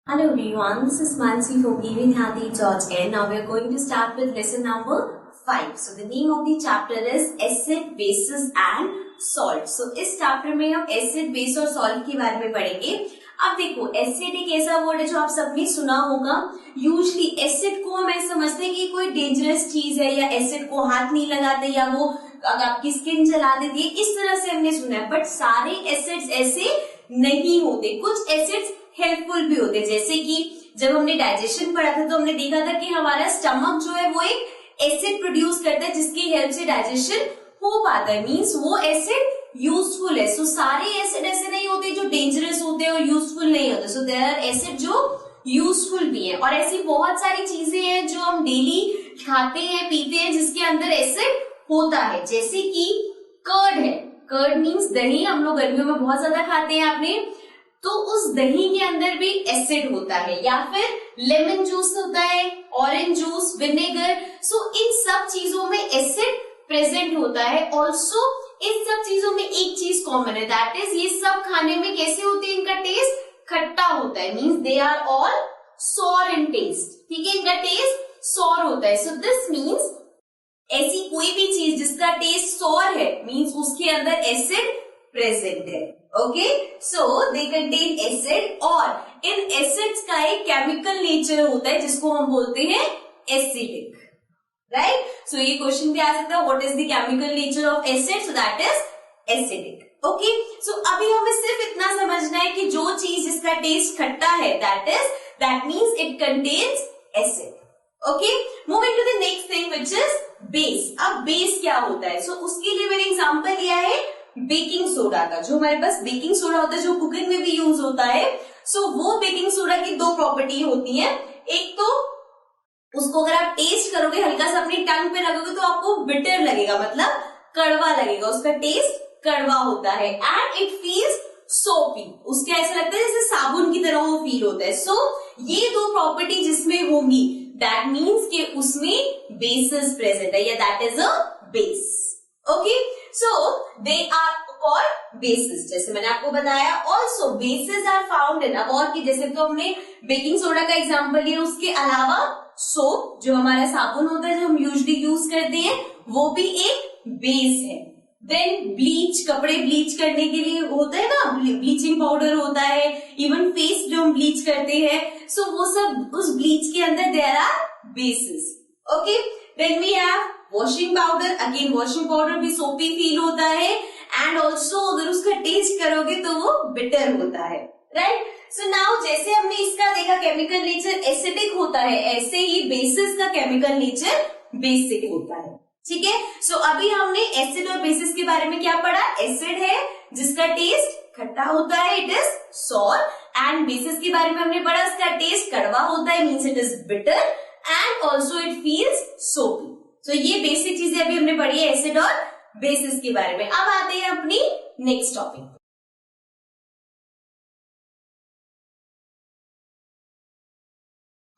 Hello everyone, this is Mansi from evinhathi.in. Now we are going to start with lesson number 5. So the name of the chapter is Acid, Bases and Salt. So इस chapter में हम acid, base और salt के बारे में पढ़ेंगे. अब देखो acid एक ऐसा वर्ड है जो आप सबने सुना होगा. यूजली acid को हम ऐसे समझते हैं कि कोई डेंजरस चीज है या acid को हाथ नहीं लगाते या वो अगर आपकी स्किन जला देती है, इस तरह से हमने सुना है. बट सारे एसिड्स ऐसे नहीं होते. कुछ एसिड्स हेल्पफुल भी होते, जैसे कि जब हमने डाइजेशन पढ़ा था तो हमने देखा था कि हमारा स्टमक जो है वो एक एसिड प्रोड्यूस करता है जिसकी हेल्प से डाइजेशन हो पाता है. मींस वो एसिड यूजफुल है. सो सारे एसिड ऐसे नहीं होते जो डेंजरस होते हैं और यूजफुल नहीं होते. सो देयर आर एसिड जो यूजफुल भी है. और ऐसी बहुत सारी चीजें हैं जो हम डेली खाते हैं पीते हैं जिसके अंदर एसिड होता है, जैसे कि कर्ड है. कर्ड मीन्स दही. हम लोग गर्मियों में बहुत ज्यादा खाते हैं आपने, तो उस दही के अंदर भी एसिड होता है. या फिर लेमन जूस होता है, ऑरेंज जूस, विनेगर. सो इन सब चीजों में एसिड प्रेजेंट होता है. ऑल्सो इन सब चीजों में एक चीज कॉमन है, दैट इज ये सब खाने में कैसे होते हैं, इनका टेस्ट खट्टा होता है. Means they are all sour in taste. ठीक है, इनका टेस्ट सॉर होता है. सो दिस मीन्स ऐसी कोई भी चीज जिसका टेस्ट सॉर है मीन्स उसके अंदर एसिड प्रेजेंट है. Okay, so they contain acid. और इन एसिड्स का एक केमिकल नेचर होता है जिसको हम बोलते हैं एसिडिक. राइट, सो ये क्वेश्चन भी आ सकता है, what is the chemical nature of acid? So that is acidic. Okay, so अभी हमें सिर्फ इतना समझना है कि जो चीज जिसका टेस्ट खट्टा है that means it contains acid. Okay, moving to the next thing which is base. अब बेस क्या होता है? सो उसके लिए मैंने एग्जांपल लिया है बेकिंग सोडा का. जो हमारे पास बेकिंग सोडा होता है जो कुकिंग में भी यूज होता है. सो वो बेकिंग सोडा की दो प्रॉपर्टी होती है. एक तो उसको अगर आप टेस्ट करोगे, हल्का सा अपनी टंग पे रखोगे तो आपको बिटर लगेगा, मतलब कड़वा लगेगा. उसका टेस्ट कड़वा होता है. एंड इट फील्स सोपी. उसके ऐसा लगता है जैसे साबुन की तरह वो फील होता है. सो ये दो प्रॉपर्टी जिसमें होंगी दैट मीन्स कि उसमें बेसिस प्रेजेंट है या that is a base. Okay, so they are called bases. जैसे मैंने आपको बताया, also bases are found in. अब और की जैसे तो हमने बेकिंग सोडा का एग्जांपल लिया, उसके अलावा सोप जो हमारा साबुन होता है जो हम यूजुअली यूज करते हैं वो भी एक बेस है. देन ब्लीच, कपड़े ब्लीच करने के लिए होता है ना, ब्लीचिंग पाउडर होता है. इवन फेस जो हम ब्लीच करते हैं, सो वो सब उस ब्लीच के अंदर there are bases. Okay, then we have washing powder. Again washing powder भी सोपी फील होता है. एंड ऑल्सो अगर उसका टेस्ट करोगे तो वो बिटर होता है. राइट, सो नाउ जैसे हमने इसका देखा केमिकल नेचर एसिडिक होता है, ऐसे ही बेसिस का केमिकल नेचर बेसिक होता है. ठीक है, सो अभी हमने एसिड और बेसिस के बारे में क्या पढ़ा? एसिड है जिसका टेस्ट खट्टा होता है, it is sour. And bases के बारे में हमने पढ़ा, इसका टेस्ट कड़वा होता है, means it is bitter. And also it feels सोपी. सो ये बेसिक चीजें अभी हमने पढ़ी है एसिड और बेसिस के बारे में. अब आते हैं अपनी next topic.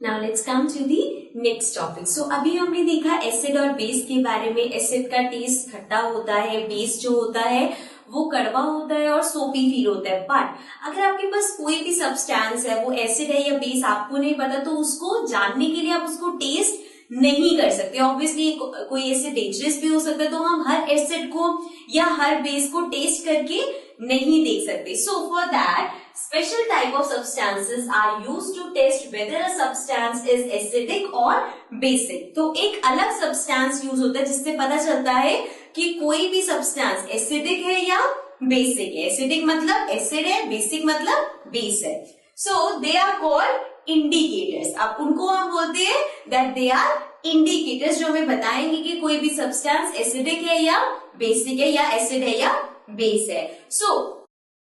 Now let's come to the next topic. So अभी हमने देखा एसिड और बेस के बारे में. एसिड का टेस्ट खट्टा होता है, बेस जो होता है वो कड़वा होता है और सोपी फील होता है. बट अगर आपके पास कोई भी सब्सटेंस है, वो एसिड है या बेस, आपको नहीं पता, तो उसको जानने के लिए आप उसको टेस्ट नहीं कर सकते. ऑब्वियसली कोई एसिड डेंजरस भी हो सकता है, तो हम हर एसिड को या हर बेस को टेस्ट करके नहीं देख सकते. So for that special type of substances are used to test whether a substance is acidic or basic. तो एक अलग substance यूज होता है जिससे पता चलता है कि कोई भी substance acidic है या basic है. acidic मतलब acid है, basic मतलब base है. So they are called indicators. अब उनको हम बोलते हैं that they are indicators जो हमें बताएंगे कि कोई भी substance acidic है या basic है या acid है या base है. So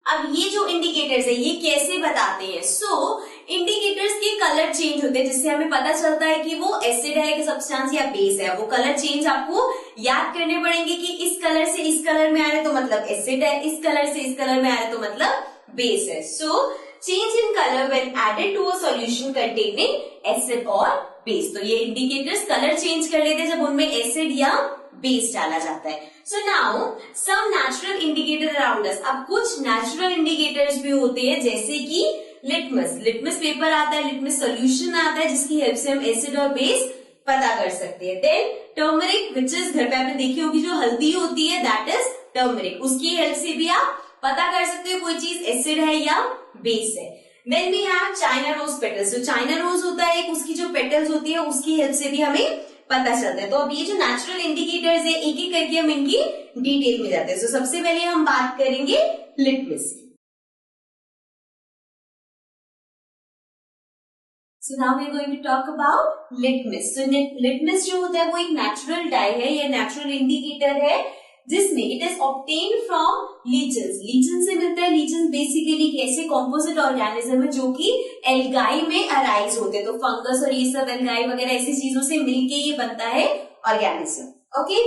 अब ये जो इंडिकेटर्स है ये कैसे बताते हैं? सो इंडिकेटर्स के कलर चेंज होते हैं जिससे हमें पता चलता है कि वो एसिड है कि सब्सटेंस या बेस है. वो कलर चेंज आपको याद करने पड़ेंगे कि इस कलर से इस कलर में आ रहे तो मतलब एसिड है, इस कलर से इस कलर में आ रहे तो मतलब बेस है. So change in colour when added to a solution containing acid और बेस. तो ये इंडिकेटर्स कलर चेंज कर लेते हैं जब उनमें एसिड या बेस डाला जाता है. So now some natural indicator around us. अब कुछ नेचुरल इंडिकेटर्स भी होते हैं जैसे कि लिटमस, लिटमस पेपर आता है, लिटमस सोल्यूशन आता है जिसकी हेल्प से हम एसिड और बेस पता कर सकते हैं। देन टर्मरिक विच इज, घर पे आपने देखी होगी जो हल्दी होती है दैट इज टर्मरिक, उसकी हेल्प से भी आप पता कर सकते हो कोई चीज एसिड है या बेस है। Then we have China rose petals, जो चाइना रोज होता है उसकी जो पेटल्स होती है उसकी हेल्प से भी हमें पता चलता है। तो अब ये जो नेचुरल इंडिकेटर्स है एक एक करके हम इनकी डिटेल में जाते हैं। तो सबसे पहले हम बात करेंगे लिटमस की। So now we are going to talk about litmus. So litmus जो होता है वो एक नेचुरल डाई है या नेचुरल इंडिकेटर है जिसमें इट इज ऑब्टेन फ्रॉम लीचेंस, लीचेंस से मिलता है। लीचेंस बेसिकली ऐसे कॉम्पोजिट ऑर्गेनिज्म है जो कि एल्गाई में अराइज होते हैं। तो फंगस और ये सब एल्गाई वगैरह ऐसी चीजों से मिलके ये बनता है organism. Okay,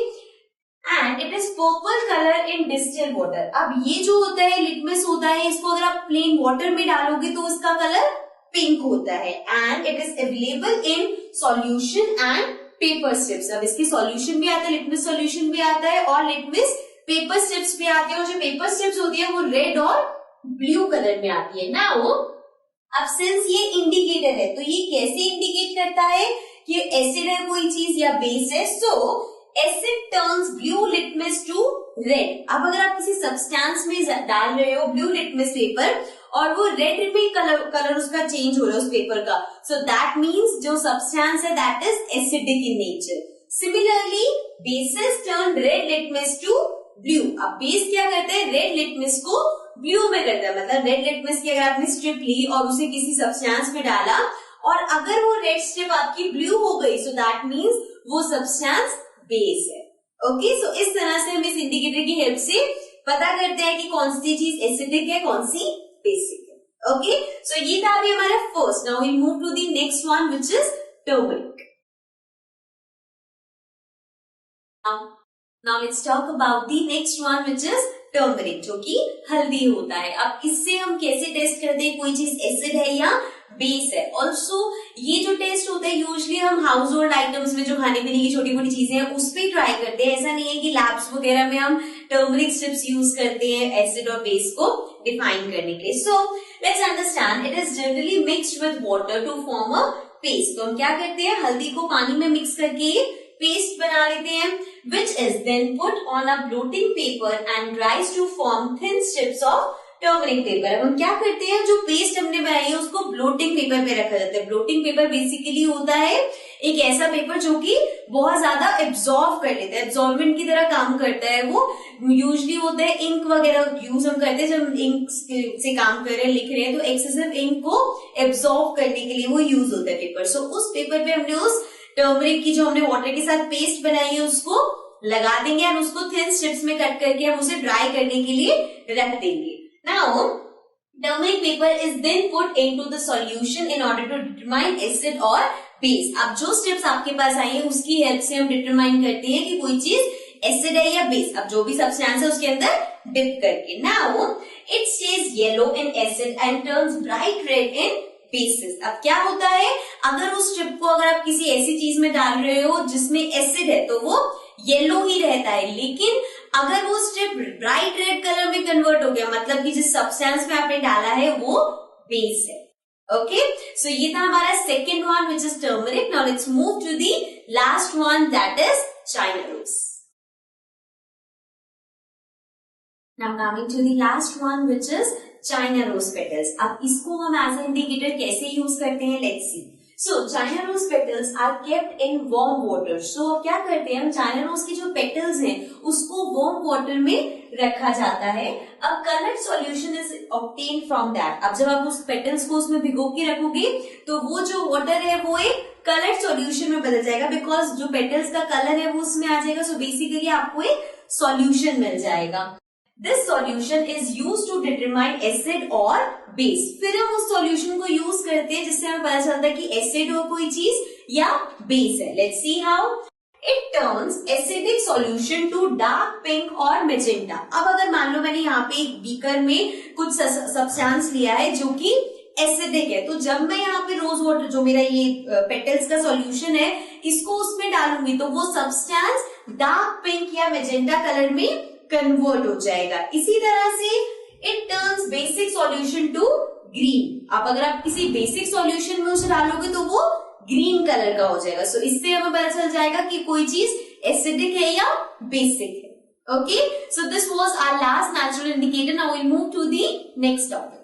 and it is purple colour in distil water. अब ये जो होता है लिटमस होता है, इसको अगर आप प्लेन वाटर में डालोगे तो उसका कलर पिंक होता है and it is available in solution and paper strips. अब इसकी सॉल्यूशन भी आता है, लिटमस सॉल्यूशन भी आता है और लिटमस पेपर स्ट्रिप्स भी आते हैं। और जो पेपर स्ट्रिप्स होती है वो रेड और ब्लू कलर में आती है। नाउ अब सिंस ये इंडिकेटर है तो ये कैसे इंडिकेट करता है कि एसिड है कोई चीज या बेस है। So acid turns blue litmus to red. अब अगर आप किसी सब्सटेंस में डाल रहे हो ब्लू लिटमस पेपर और वो रेड में कलर उसका चेंज हो रहा है उस पेपर का, सो दैट मीन्स जो सब्सटेंस है that is acidic in nature. Similarly bases turn red litmus to blue. अब बेस क्या करते हैं, रेड लिटमस को ब्लू में करता है। मतलब रेड लिटमस की अगर आपने स्ट्रिप ली और उसे किसी सब्सटेंस में डाला और अगर वो रेड स्ट्रिप आपकी ब्लू हो गई, सो दैट मीन्स वो सब्सटेंस बेस है। ओके, सो इस तरह से हम इस इंडिकेटर की हेल्प से पता करते हैं कि कौन सी चीज एसिडिक है कौन सी बेसिक है। ओके, सो ये था अभी हमारा first. Now we move to the next one which is turmeric. Now let's talk about the next one which is turmeric, जो कि हल्दी होता है। अब इससे हम कैसे टेस्ट करते हैं कोई चीज एसिड है या बेस है। ऑल्सो ये जो टेस्ट होता है यूजली हम हाउस होल्ड आइटम्स में जो खाने पीने की छोटी मोटी चीजें हैं उस पर ट्राई करते हैं। ऐसा नहीं है कि लैब्स वगैरह में हम टर्मरिक स्ट्रिप्स यूज करते हैं एसिड और बेस को डिफाइन करने के लिए। So let's understand it is generally mixed with water to form a paste. तो हम क्या करते हैं, हल्दी को पानी में मिक्स करके पेस्ट बना लेते हैं which is then put on a blotting paper and dries to form thin strips of turmeric paper. अब हम क्या करते हैं, जो पेस्ट हमने बनाई है उसको ब्लोटिंग पेपर पे रखा जाता है। ब्लोटिंग पेपर बेसिकली होता है एक ऐसा पेपर जो कि बहुत ज्यादा एब्जॉर्ब कर लेता है, एब्जॉर्बेंट की तरह काम करता है। वो यूजली होता है इंक वगैरह यूज हम करते हैं जब इंक से काम कर रहे हैं, लिख रहे हैं, तो एक्सेसिव इंक को एब्जॉर्ब करने के लिए वो यूज होता है पेपर। सो उस पेपर पे हमने उस टर्मरिक की जो हमने वाटर के साथ पेस्ट बनाई है उसको लगा देंगे और उसको थिन स्ट्रिप्स में कट करके हम उसे ड्राई करने के लिए रख देंगे। Now, turmeric paper is then put into the solution in order to determine acid or base. अब जो स्टेप्स आपके पास आई है उसकी हेल्प से हम डिटरमाइन करते हैं कि कोई चीज एसिड है या बेस। अब जो भी सब्सटेंस है उसके अंदर डिप करके। Now, it stays yellow in acid and turns bright red in bases. अब क्या होता है, अगर उस स्ट्रिप को अगर आप किसी ऐसी चीज में डाल रहे हो जिसमें एसिड है तो वो येलो ही रहता है, लेकिन अगर वो स्ट्रिप ब्राइट रेड कलर में कन्वर्ट हो गया मतलब कि जिस सब्सटेंस में आपने डाला है वो बेस है। ओके, सो ये था हमारा second one which is turmeric. Now let's move to the last one that is China rose. Now coming to the last one which is China rose petals. अब इसको हम एज ए इंडिकेटर कैसे use करते हैं, let's see. So China rose petals are kept in warm water. So क्या करते हैं हम, चाइना रोज की जो पेटल्स हैं उसको वार्म वाटर में रखा जाता है। अब coloured solution is obtain from that. अब जब आप उस पेटल्स को उसमें भिगो के रखोगे तो वो जो वाटर है वो एक कलर्ड सॉल्यूशन में बदल जाएगा, बिकॉज जो पेटल्स का कलर है वो उसमें आ जाएगा। सो बेसिकली आपको एक सॉल्यूशन मिल जाएगा। This solution is used to determine acid or base. फिर हम उस solution को यूज करते हैं जिससे हमें पता चलता है कि एसिड हो कोई चीज या बेस है। Let's see how. It turns acidic solution to dark pink or magenta. अब अगर मान लो मैंने यहाँ पे एक बीकर में कुछ सब्सटेंस लिया है जो कि एसिडिक है, तो जब मैं यहाँ पे रोज वाटर जो मेरा ये पेटल्स का सॉल्यूशन है इसको उसमें डालूंगी तो वो सब्सटेंस डार्क पिंक या मेजेंटा कलर में कन्वर्ट हो जाएगा। इसी तरह से it turns basic solution to green. अब अगर आप किसी बेसिक सॉल्यूशन में उसे डालोगे तो वो ग्रीन कलर का हो जाएगा। सो इससे हमें पता चल जाएगा कि कोई चीज एसिडिक है या बेसिक है। Okay, so this was our last natural indicator. Now we'll move to the next topic.